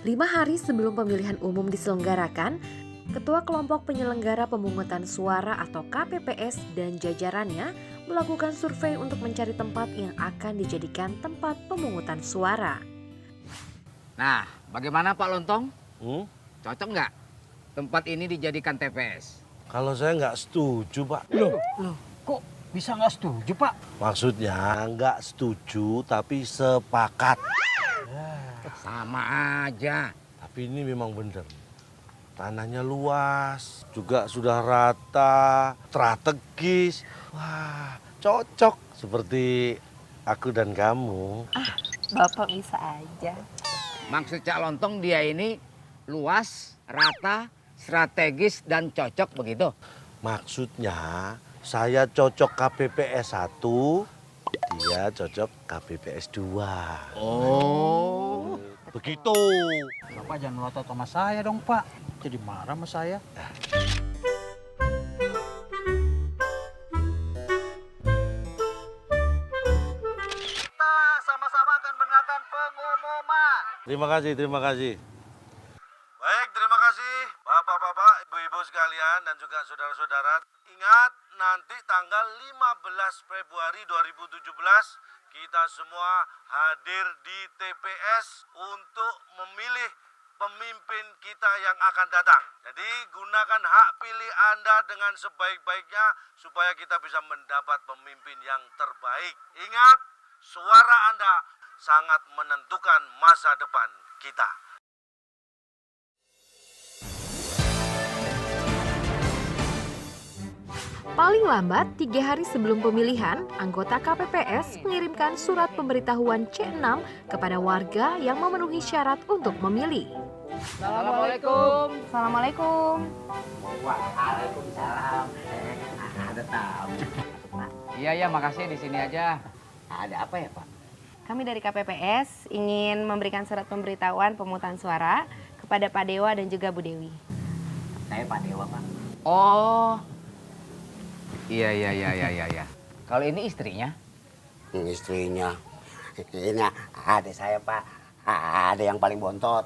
5 hari sebelum pemilihan umum diselenggarakan, Ketua Kelompok Penyelenggara Pemungutan Suara atau KPPS dan jajarannya melakukan survei untuk mencari tempat yang akan dijadikan tempat pemungutan suara. Nah, bagaimana Pak Lontong? Cocok nggak tempat ini dijadikan TPS? Kalau saya nggak setuju, Pak. Loh, kok bisa nggak setuju, Pak? Maksudnya nggak setuju tapi sepakat. Sama aja. Tapi ini memang benar. Tanahnya luas, juga sudah rata, strategis. Wah, cocok seperti aku dan kamu. Bapak bisa aja. Maksud Cak Lontong dia ini luas, rata, strategis, dan cocok begitu? Maksudnya saya cocok KPPS 1, dia cocok KPPS 2. Oh. Begitu. Bapak jangan melotot sama saya dong, Pak. Jadi marah sama saya. Kita sama-sama akan mendengarkan pengumuman. Terima kasih. Baik, terima kasih Bapak-bapak, Ibu-ibu sekalian dan juga saudara-saudara. Ingat, nanti tanggal 15 Februari 2017 kita semua hadir di TPS untuk memilih pemimpin kita yang akan datang. Jadi gunakan hak pilih Anda dengan sebaik-baiknya supaya kita bisa mendapat pemimpin yang terbaik. Ingat, suara Anda sangat menentukan masa depan kita. Paling lambat 3 hari sebelum pemilihan, anggota KPPS mengirimkan surat pemberitahuan C6 kepada warga yang memenuhi syarat untuk memilih. Assalamualaikum. Assalamualaikum. Waalaikumsalam. Ada tamu. Iya, makasih di sini aja. Ada apa ya, Pak? Kami dari KPPS ingin memberikan surat pemberitahuan pemungutan suara kepada Pak Dewa dan juga Bu Dewi. Saya Pak Dewa, Pak. Oh. Iya. Kalau ini istrinya? Istrinya. Ini ada saya, Pak. Ada yang paling bontot.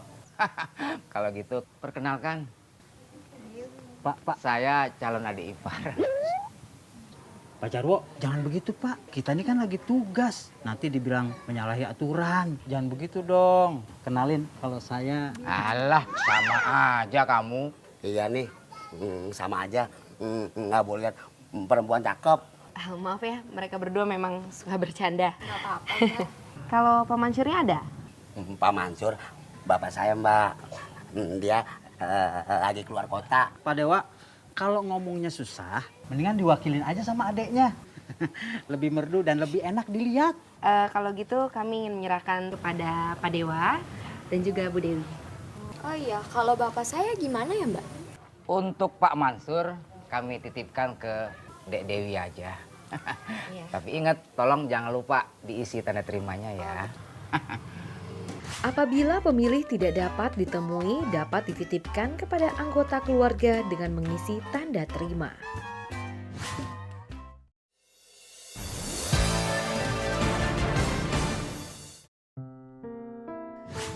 Kalau gitu, perkenalkan. Pak. Saya calon adik ipar. Pak Jarwo, jangan begitu, Pak. Kita ini kan lagi tugas. Nanti dibilang menyalahi aturan. Jangan begitu dong. Kenalin kalau saya... Alah, sama aja kamu. Iya nih, sama aja. Nggak boleh lihat perempuan cakep. Maaf ya, mereka berdua memang suka bercanda. Nggak apa-apa. Kalau Pak Mansurnya ada? Pak Mansur, bapak saya, Mbak. Dia lagi keluar kota. Pak Dewa, kalau ngomongnya susah, mendingan diwakilin aja sama adeknya. Lebih merdu dan lebih enak dilihat. Kalau gitu kami ingin menyerahkan kepada Pak Dewa dan juga Bu Dewi. Oh iya, kalau bapak saya gimana ya, Mbak? Untuk Pak Mansur, kami titipkan ke Dek Dewi aja. Iya. Tapi ingat, tolong jangan lupa diisi tanda terimanya ya. Apabila pemilih tidak dapat ditemui, dapat dititipkan kepada anggota keluarga dengan mengisi tanda terima.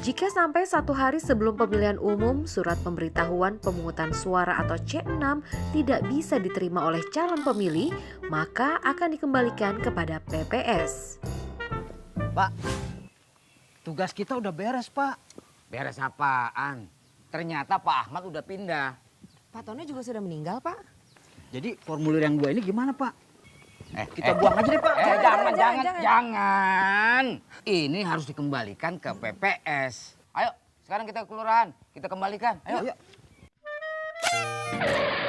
Jika sampai 1 hari sebelum pemilihan umum, surat pemberitahuan pemungutan suara atau C6 tidak bisa diterima oleh calon pemilih, maka akan dikembalikan kepada PPS. Pak, tugas kita udah beres, Pak. Beres apaan? Ternyata Pak Ahmad udah pindah. Pak Tono juga sudah meninggal, Pak. Jadi formulir yang 2 ini gimana, Pak? Kita buang aja deh, Pak. Jangan. Ini harus dikembalikan ke PPS. Ayo, sekarang kita ke kelurahan. Kita kembalikan. Ayo.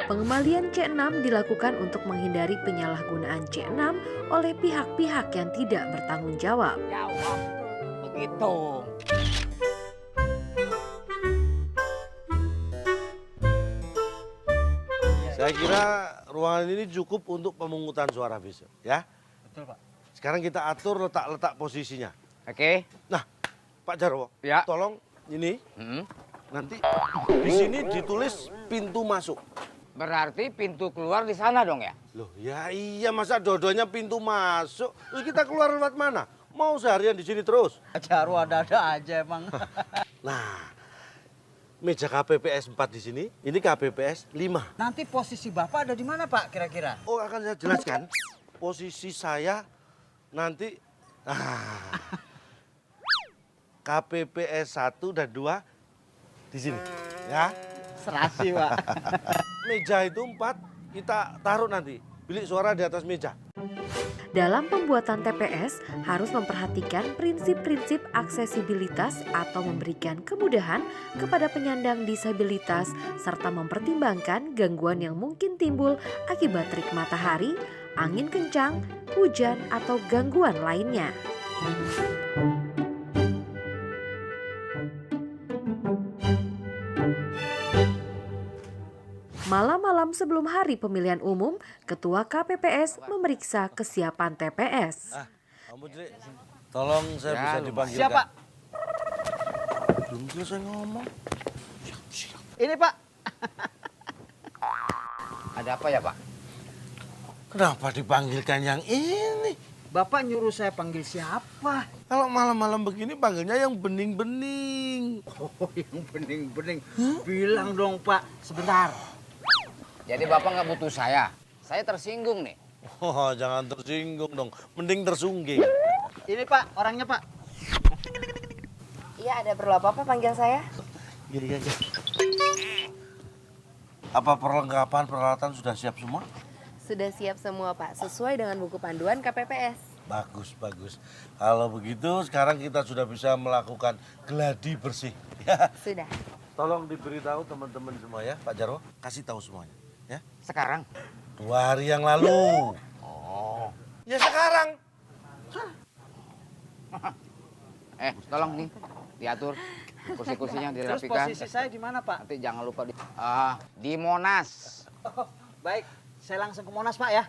Pengembalian C6 dilakukan untuk menghindari penyalahgunaan C6 oleh pihak-pihak yang tidak bertanggung jawab. Jawab. Begitu. Saya kira ruangan ini cukup untuk pemungutan suara besok, ya. Betul, Pak. Sekarang kita atur letak-letak posisinya. Oke. Nah, Pak Jarwo, Ya. tolong ini nanti di sini ditulis pintu masuk. Berarti pintu keluar di sana dong ya? Loh, ya iya, masa dua-duanya pintu masuk. Terus kita keluar lewat mana? Mau seharian di sini terus? Jarwo ada-ada aja emang. Nah, meja KPPS 4 di sini, ini KPPS 5. Nanti posisi Bapak ada di mana, Pak, kira-kira? Oh, akan saya jelaskan. Posisi saya nanti KPPS 1 dan 2 di sini. Ya. Serasi, Pak. Meja itu 4 kita taruh nanti. Bilik suara di atas meja. Dalam pembuatan TPS harus memperhatikan prinsip-prinsip aksesibilitas atau memberikan kemudahan kepada penyandang disabilitas serta mempertimbangkan gangguan yang mungkin timbul akibat terik matahari, angin kencang, hujan, atau gangguan lainnya. Malam-malam sebelum hari pemilihan umum, Ketua KPPS memeriksa kesiapan TPS. Kamu Dri, tolong saya bisa dipanggilkan. Siapa? Belum selesai ngomong. Ini, Pak. Ada apa ya, Pak? Kenapa dipanggilkan yang ini? Bapak nyuruh saya panggil siapa? Kalau malam-malam begini panggilnya yang bening-bening. Oh, yang bening-bening. Bilang dong, Pak. Sebentar. Jadi Bapak nggak butuh saya? Saya tersinggung nih. Oh, jangan tersinggung dong. Mending tersungging. Ini, Pak, orangnya, Pak. Iya, ada perlu apa-apa panggil saya? Iya. Apa perlengkapan peralatan sudah siap semua? Sudah siap semua, Pak, sesuai dengan buku panduan KPPS. Bagus. Kalau begitu sekarang kita sudah bisa melakukan gladi bersih. Ya. Sudah. Tolong diberitahu teman-teman semua ya, Pak Jarwo. Kasih tahu semuanya. Ya. Sekarang? 2 hari yang lalu. Oh. Ya sekarang. Tolong nih diatur kursi-kursinya Terus dirapikan. posisi saya di mana, Pak? Nanti jangan lupa di Monas. Oh, baik. Saya langsung ke Monas, Pak, ya.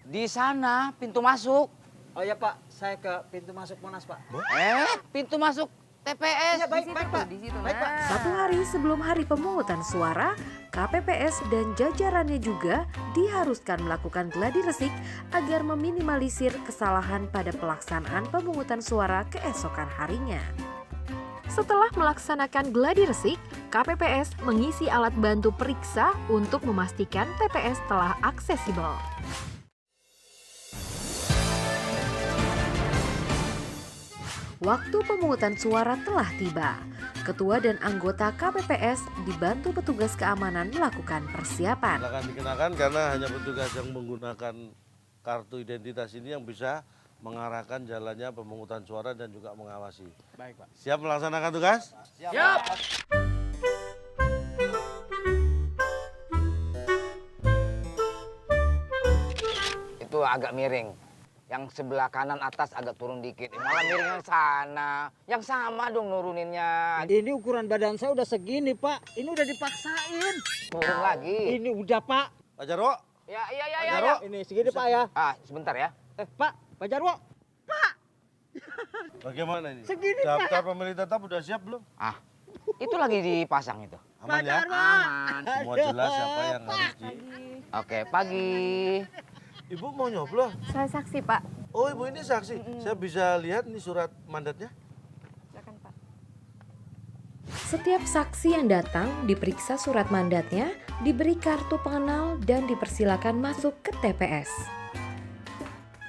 Di sana pintu masuk. Oh ya, Pak. Saya ke pintu masuk Monas, Pak. Pintu masuk TPS. Iya, baik, Pak. Di situ. Baik, Pak. Satu hari sebelum hari pemungutan suara, KPPS dan jajarannya juga diharuskan melakukan gladi resik agar meminimalisir kesalahan pada pelaksanaan pemungutan suara keesokan harinya. Setelah melaksanakan gladi resik, KPPS mengisi alat bantu periksa untuk memastikan TPS telah aksesibel. Waktu pemungutan suara telah tiba. Ketua dan anggota KPPS dibantu petugas keamanan melakukan persiapan. Silakan dikenakan karena hanya petugas yang menggunakan kartu identitas ini yang bisa mengarahkan jalannya pemungutan suara dan juga mengawasi. Baik, Pak. Siap melaksanakan tugas? Siap. Itu agak miring. Yang sebelah kanan atas agak turun dikit. Malah miring yang sana. Yang sama dong nuruninnya. Ini ukuran badan saya udah segini, Pak. Ini udah dipaksain. Turun lagi. Ini udah, Pak. Pak Jarwo? Ya. Jarwo? Ini segini, Pak, ya. Sebentar ya. Pak Jarwo. Bagaimana ini? Segini, Daftar pemilih tetap udah siap belum? Itu lagi dipasang itu. Aman ya? Aman. Semua jelas siapa yang harus di... Oke, pagi. Ibu mau nyoblos? Saya saksi, Pak. Oh, Ibu ini saksi. Saya bisa lihat nih surat mandatnya? Silakan, Pak. Setiap saksi yang datang diperiksa surat mandatnya, diberi kartu pengenal dan dipersilakan masuk ke TPS.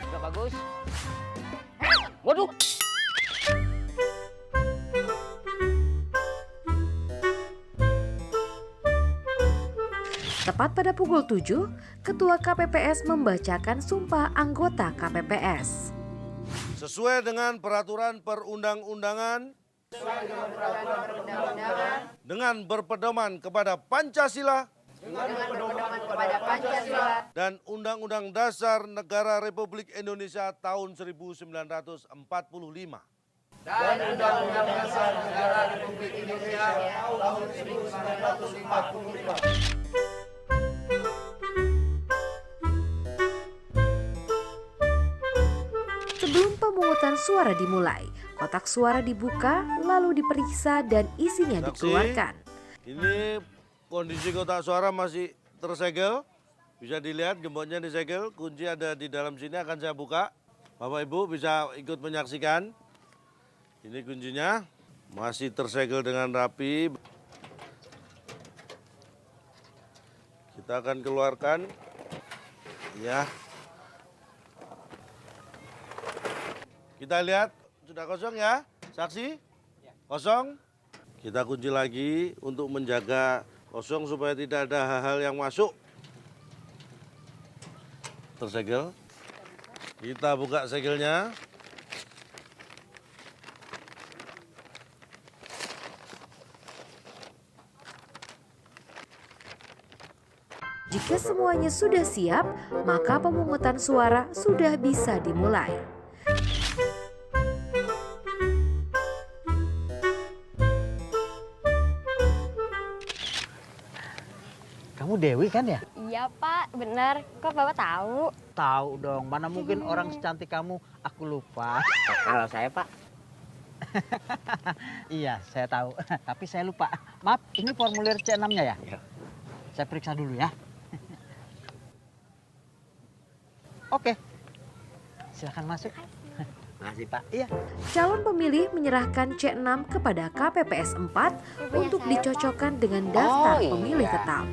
Udah bagus. Waduh. Tepat pada pukul 7, Ketua KPPS membacakan sumpah anggota KPPS. Sesuai dengan peraturan perundang-undangan. Dengan berpedoman kepada Pancasila. Dan Undang-Undang Dasar Negara Republik Indonesia tahun 1945. Dan Undang-Undang Dasar Negara Republik Indonesia tahun 1945. Sebelum pemungutan suara dimulai, kotak suara dibuka lalu diperiksa dan isinya dikeluarkan. Ini kondisi kotak suara masih tersegel. Bisa dilihat gemboknya disegel, kunci ada di dalam sini akan saya buka. Bapak Ibu bisa ikut menyaksikan. Ini kuncinya masih tersegel dengan rapi. Kita akan keluarkan. Ya. Kita lihat sudah kosong ya, saksi? Kosong. Kita kunci lagi untuk menjaga kosong supaya tidak ada hal-hal yang masuk. Tersegel. Kita buka segelnya. Jika semuanya sudah siap, maka pemungutan suara sudah bisa dimulai. Kamu Dewi kan ya? Iya Pak, benar. Kok Bapak tahu? Tahu dong, mana mungkin orang secantik kamu aku lupa. Kalau saya Pak, Iya, saya tahu. Tapi saya lupa. Maaf, ini formulir C6-nya ya? Iya. Saya periksa dulu ya. Oke. Silakan masuk. makasih Pak. Iya. Calon pemilih menyerahkan C6 kepada KPPS 4 untuk dicocokkan dengan daftar Oh, pemilih iya. tetap.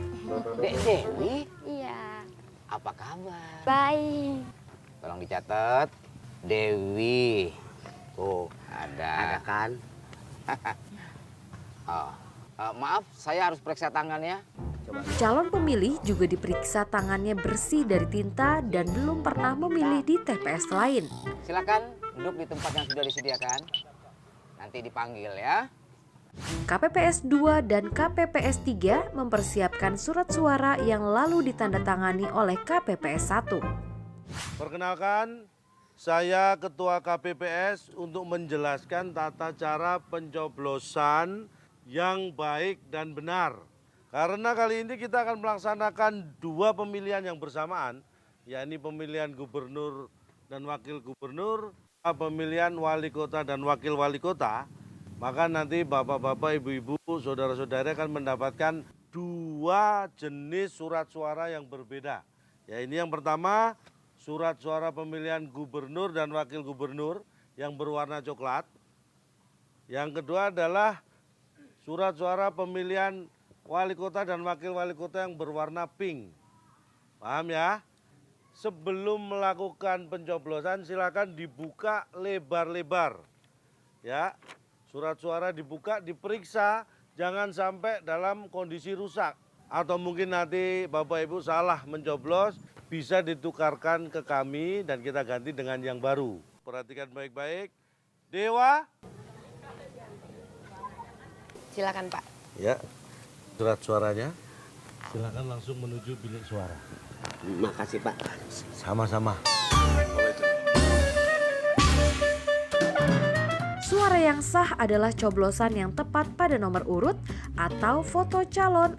Dek Dewi, Iya. apa kabar? Baik. Tolong dicatat. Dewi. Oh, ada Ada. kan? Oh, maaf, saya harus periksa tangannya. Calon pemilih juga diperiksa tangannya bersih dari tinta dan belum pernah memilih di TPS lain. Silakan duduk di tempat yang sudah disediakan. Nanti dipanggil ya. KPPS 2 dan KPPS 3 mempersiapkan surat suara yang lalu ditandatangani oleh KPPS 1. Perkenalkan, saya Ketua KPPS untuk menjelaskan tata cara pencoblosan yang baik dan benar. Karena kali ini kita akan melaksanakan 2 pemilihan yang bersamaan, yakni pemilihan gubernur dan wakil gubernur, pemilihan wali kota dan wakil wali kota. Maka nanti bapak-bapak, ibu-ibu, saudara-saudara akan mendapatkan 2 jenis surat suara yang berbeda. Ya, ini yang pertama, surat suara pemilihan gubernur dan wakil gubernur yang berwarna coklat. Yang kedua adalah surat suara pemilihan wali kota dan wakil wali kota yang berwarna pink. Paham ya? Sebelum melakukan pencoblosan silakan dibuka lebar-lebar. Ya. Surat suara dibuka, diperiksa, jangan sampai dalam kondisi rusak. Atau mungkin nanti Bapak Ibu salah mencoblos, bisa ditukarkan ke kami dan kita ganti dengan yang baru. Perhatikan baik-baik. Dewa. Silakan Pak. Ya, surat suaranya. Silakan langsung menuju bilik suara. Makasih Pak. Sama-sama. Suara yang sah adalah coblosan yang tepat pada nomor urut atau foto calon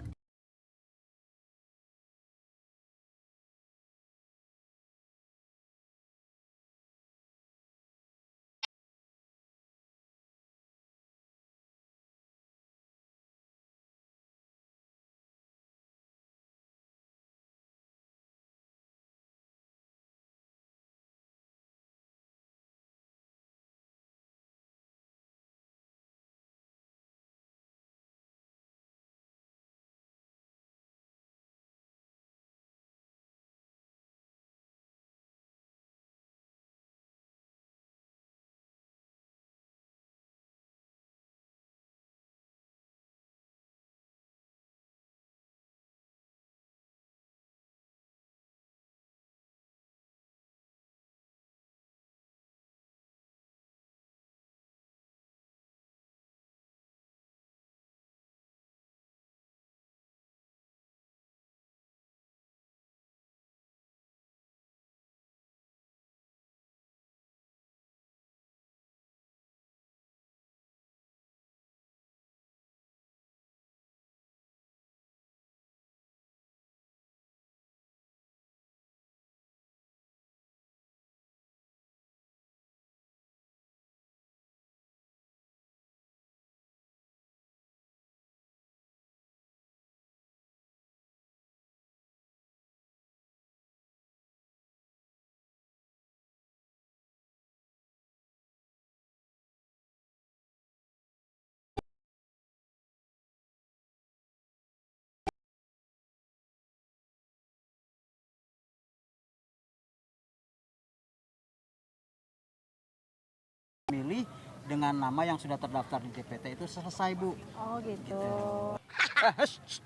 Milih dengan nama yang sudah terdaftar di DPT itu selesai, Bu. Oh gitu.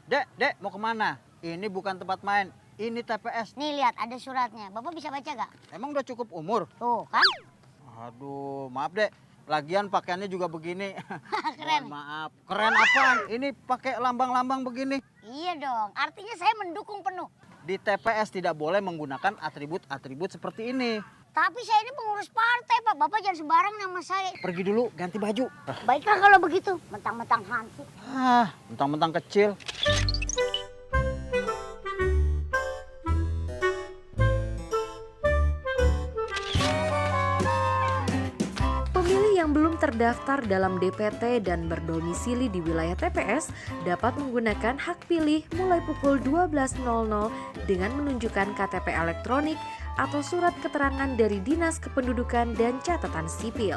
Dek, mau kemana? Ini bukan tempat main, ini TPS. Nih lihat ada suratnya. Bapak bisa baca gak? Emang udah cukup umur? Tuh kan? Aduh, maaf Dek. Lagian pakaiannya juga begini. Keren. Mohon maaf. Keren apaan? Ini pakai lambang-lambang begini. Iya dong. Artinya saya mendukung penuh. Di TPS tidak boleh menggunakan atribut-atribut seperti ini. Tapi saya ini pengurus partai, Pak. Bapak jangan sembarang nama saya. Pergi dulu, ganti baju. Baiklah kalau begitu. Mentang-mentang hantu. Mentang-mentang kecil. Pemilih yang belum terdaftar dalam DPT dan berdomisili di wilayah TPS dapat menggunakan hak pilih mulai pukul 12.00 dengan menunjukkan KTP elektronik atau surat keterangan dari Dinas Kependudukan dan Catatan Sipil.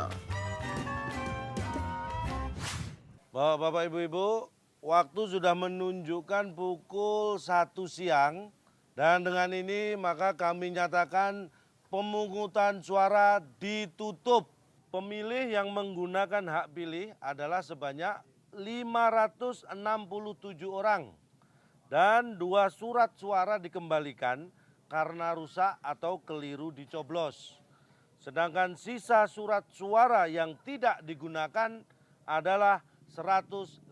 Bapak, Ibu-ibu, waktu sudah menunjukkan pukul 1 siang dan dengan ini maka kami nyatakan pemungutan suara ditutup. Pemilih yang menggunakan hak pilih adalah sebanyak 567 orang dan 2 surat suara dikembalikan karena rusak atau keliru dicoblos. Sedangkan sisa surat suara yang tidak digunakan adalah 150.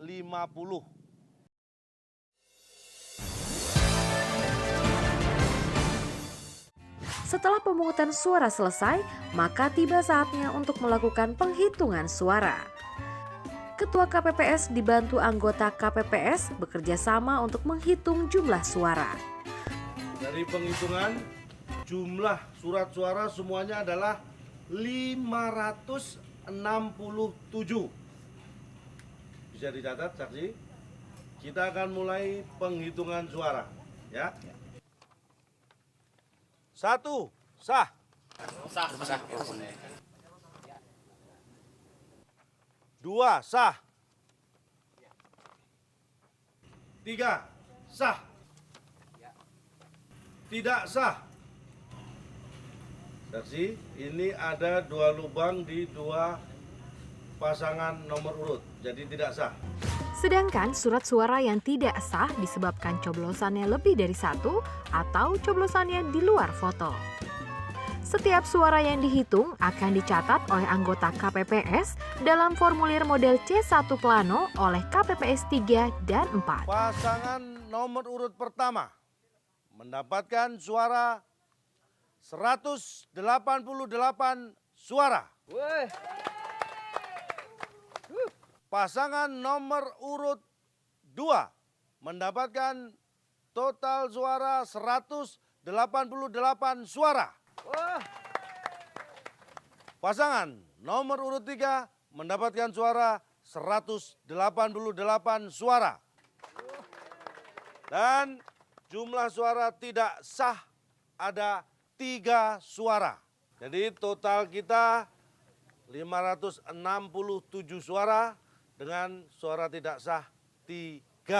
Setelah pemungutan suara selesai, maka tiba saatnya untuk melakukan penghitungan suara. Ketua KPPS dibantu anggota KPPS bekerja sama untuk menghitung jumlah suara. Dari penghitungan jumlah surat suara semuanya adalah 567. Bisa dicatat saksi? Kita akan mulai penghitungan suara, ya. 1, sah. Sah. 2, sah. 3, sah. Tidak sah. Saksi, ini ada 2 lubang di 2 pasangan nomor urut, jadi tidak sah. Sedangkan surat suara yang tidak sah disebabkan coblosannya lebih dari 1 atau coblosannya di luar foto. Setiap suara yang dihitung akan dicatat oleh anggota KPPS dalam formulir model C1 Plano oleh KPPS 3 dan 4. Pasangan nomor urut pertama mendapatkan suara 188 suara. Pasangan nomor urut 2 mendapatkan total suara 188 suara. Pasangan nomor urut 3 mendapatkan suara 188 suara. Dan jumlah suara tidak sah ada 3 suara. Jadi total kita 567 suara dengan suara tidak sah 3.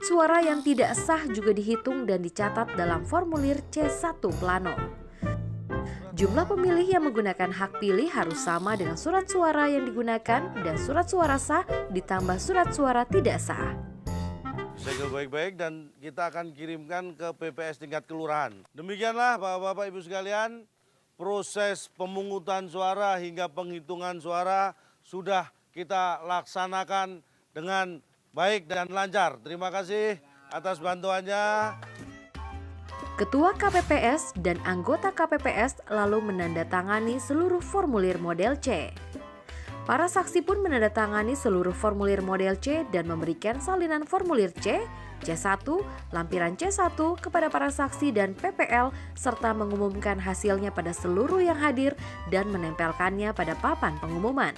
Suara yang tidak sah juga dihitung dan dicatat dalam formulir C1 Plano. Jumlah pemilih yang menggunakan hak pilih harus sama dengan surat suara yang digunakan dan surat suara sah ditambah surat suara tidak sah. Segel baik-baik dan kita akan kirimkan ke PPS tingkat kelurahan. Demikianlah Bapak-Bapak Ibu sekalian, proses pemungutan suara hingga penghitungan suara sudah kita laksanakan dengan baik dan lancar. Terima kasih atas bantuannya. Ketua KPPS dan anggota KPPS lalu menandatangani seluruh formulir model C. Para saksi pun menandatangani seluruh formulir model C dan memberikan salinan formulir C, C1, lampiran C1 kepada para saksi dan PPL serta mengumumkan hasilnya pada seluruh yang hadir dan menempelkannya pada papan pengumuman.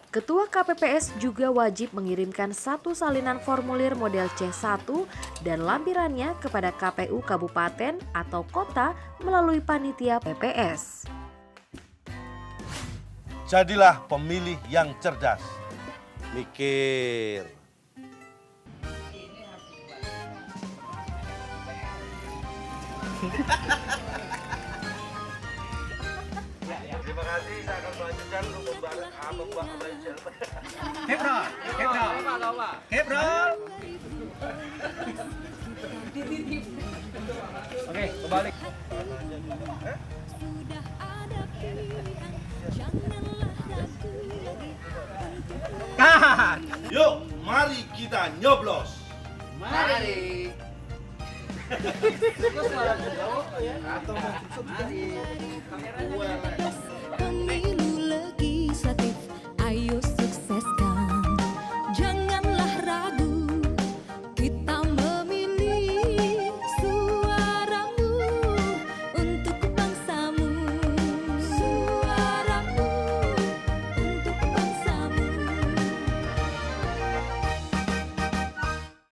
Ketua KPPS juga wajib mengirimkan 1 salinan formulir model C1 dan lampirannya kepada KPU Kabupaten atau Kota melalui panitia PPS. Jadilah pemilih yang cerdas. Mikir. saya akan melanjutkan untuk membawa Hebrol, Hebrol. Oke, kembali. Yuk, mari kita nyoblos. Mari. Mari.